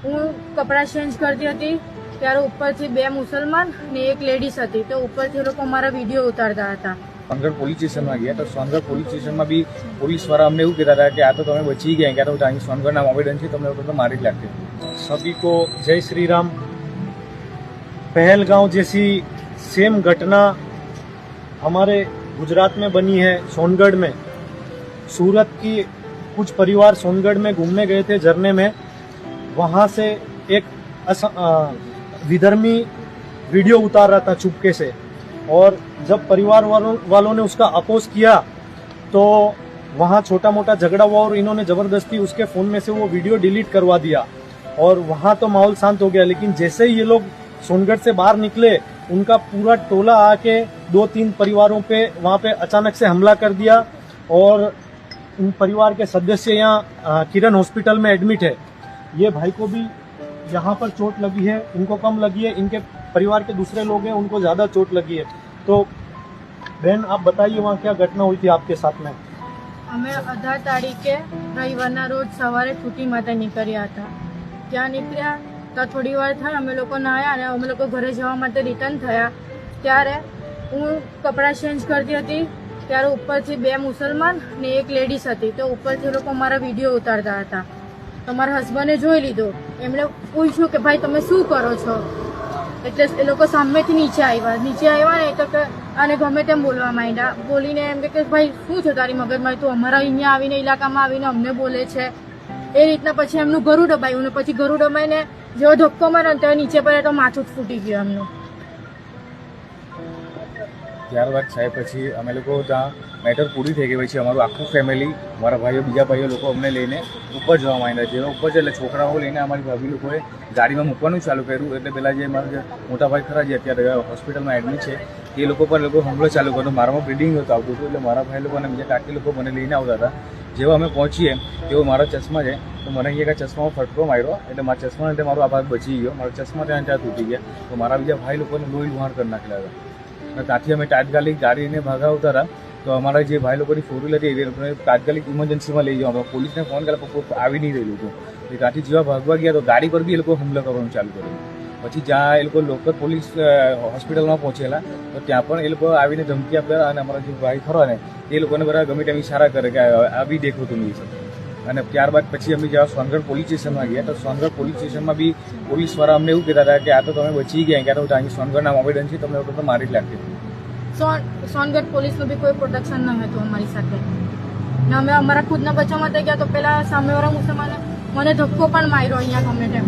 હું કપડાં ચેન્જ કરતી હતી ત્યારે ઉપરથી 2 મુસલમાન ને એક લેડીઝ હતી, તો ઉપરથી એ લોકો મારા વિડીયો ઉતારતા હતા. સોનગઢ પોલીસ સ્ટેશનમાં ગયા તો સોનગઢ પોલીસ સ્ટેશનમાં બી પોલીસવાળા અમને એવું કહેતા હતા કે આ તો તમે બચી ગયા, ક્યાં તો અહીં સોનગઢના મોમેડન છે, તમને તો મારી જ લાગતી. सभी को जय श्री राम। पहलगांव जैसी सेम घटना हमारे गुजरात में बनी है सोनगढ़ में। सूरत की कुछ परिवार सोनगढ़ में घूमने गए थे झरने में, वहाँ से एक विधर्मी वीडियो उतार रहा था चुपके से, और जब परिवार वालों ने उसका अपोज किया तो वहाँ छोटा मोटा झगड़ा हुआ और इन्होंने जबरदस्ती उसके फोन में से वो वीडियो डिलीट करवा दिया और वहाँ तो माहौल शांत हो गया। लेकिन जैसे ही ये लोग सोनगढ़ से बाहर निकले, उनका पूरा टोला आके 2-3 परिवारों पे वहाँ पे अचानक से हमला कर दिया और इन परिवार के सदस्य यहाँ किरण हॉस्पिटल में एडमिट है। ये भाई को भी यहाँ पर चोट लगी है, इनको कम लगी है, इनके परिवार के दूसरे लोग हैं उनको ज़्यादा चोट लगी है। तो बहन आप बताइए वहाँ क्या घटना हुई थी आपके साथ में? અમે 18 તારીખે રવિવારના રોજ સવારે છૂટી માટે નીકળ્યા હતા. ત્યાં નીકળ્યા તો થોડી વાર થઈ અમે લોકો નાહ્યા અને અમે લોકો ઘરે જવા માટે રિટર્ન થયા ત્યારે હું કપડાં ચેન્જ કરતી હતી ત્યારે ઉપરથી 2 મુસલમાન ને એક લેડીઝ હતી, તો ઉપરથી એ લોકો મારા વિડીયો ઉતારતા હતા. તો મારા હસબન્ડે જોઈ લીધો, એમણે પૂછ્યું કે ભાઈ તમે શું કરો છો? એટલે એ લોકો સામેથી નીચે આવ્યા ને તો કે અને ગમે તેમ બોલવા માંડ્યા. બોલીને એમ કે ભાઈ શું છે તારી મગજમાં, તું અમારા અહીંયા આવીને ઇલાકામાં આવીને અમને બોલે છે. એ રીતના પછી એમનું ગળું દબાયું ને પછી ગળું દબાઈને જેવો ધક્કો માર્યો ને તો નીચે પડે તો માથું જ ફૂટી ગયું એમનું. ત્યારબાદ સાહેબ પછી અમે લોકો ત્યાં મેટર પૂરી થઈ ગઈ. પછી અમારું આખું ફેમિલી, મારા ભાઈઓ, બીજા ભાઈઓ લોકો અમને લઈને ઉપર જવા માંડ્યા. જેવા ઉપર છે એટલે છોકરાઓ લઈને અમારી ભાભી લોકોએ ગાડીમાં મૂકવાનું ચાલુ કર્યું. એટલે પેલા જે મારા જે મોટા ભાઈ ખરા જે અત્યારે હોસ્પિટલમાં એડમિટ છે એ લોકો પર હુમલો ચાલુ કર્યો. મારામાં બ્લીડિંગ નહોતું આવતું હતું એટલે મારા ભાઈ લોકો અને બીજા કાકી લોકો મને લઈને આવતા હતા. જેવા અમે પહોંચીએ તેઓ મારા ચશ્મા છે તો મને અહીંયા ચશ્મામાં ફટકો માર્યો એટલે મારા ચશ્મા લીધે મારો આ ભાગ બચી ગયો. મારા ચશ્મા ત્યાં તૂટી ગયા તો મારા બીજા ભાઈ લોકોને લોહી લુહાણ કરી નાખેલા હતા. ત્યાંથી અમે તાત્કાલિક ગાડીને ભગાવતા હતા તો અમારા જે ભાઈ લોકોની 4 વ્હીલર હતી એ લોકોને તાત્કાલિક ઇમરજન્સીમાં લઈ જવા. પોલીસને ફોન કર્યા આવી નહીં રહ્યું હતું. ત્યાંથી જેવા ભાગવા ગયા તો ગાડી પર બી એ લોકો હુમલો કરવાનું ચાલુ કર્યું. પછી જ્યાં એ લોકો લોકલ પોલીસ હોસ્પિટલમાં પહોંચેલા તો ત્યાં પણ એ લોકો આવીને ધમકી આપ્યા અને અમારા જે ભાઈ ખરા ને એ લોકોને બધા ગમે તેમ ઇશારા કરે કે આ બી દેખો તું નહીં શકે. અને ત્યારબાદ પછી અમે જ્યાં સોનગઢ પોલીસ સ્ટેશનમાં ગયા તો સોનગઢ પોલીસ સ્ટેશનમાં બી પોલીસવાળા અમને એવું કહેતા હતા કે આ તો તમે બચી ગયા, ક્યાં તો અહીં સોનગઢના મોમેડન છે, તમને તો મારી જ લાગતી. સોનગઢ પોલીસનું બી કોઈ પ્રોટેક્શન ન હતું અમારી સાથે ને અમે અમારા ખુદના બચાવ માટે ગયા તો પેલા સામેવાળા મુસલમાને મને ધક્કો પણ માર્યો અહીંયા ગમે તેમ.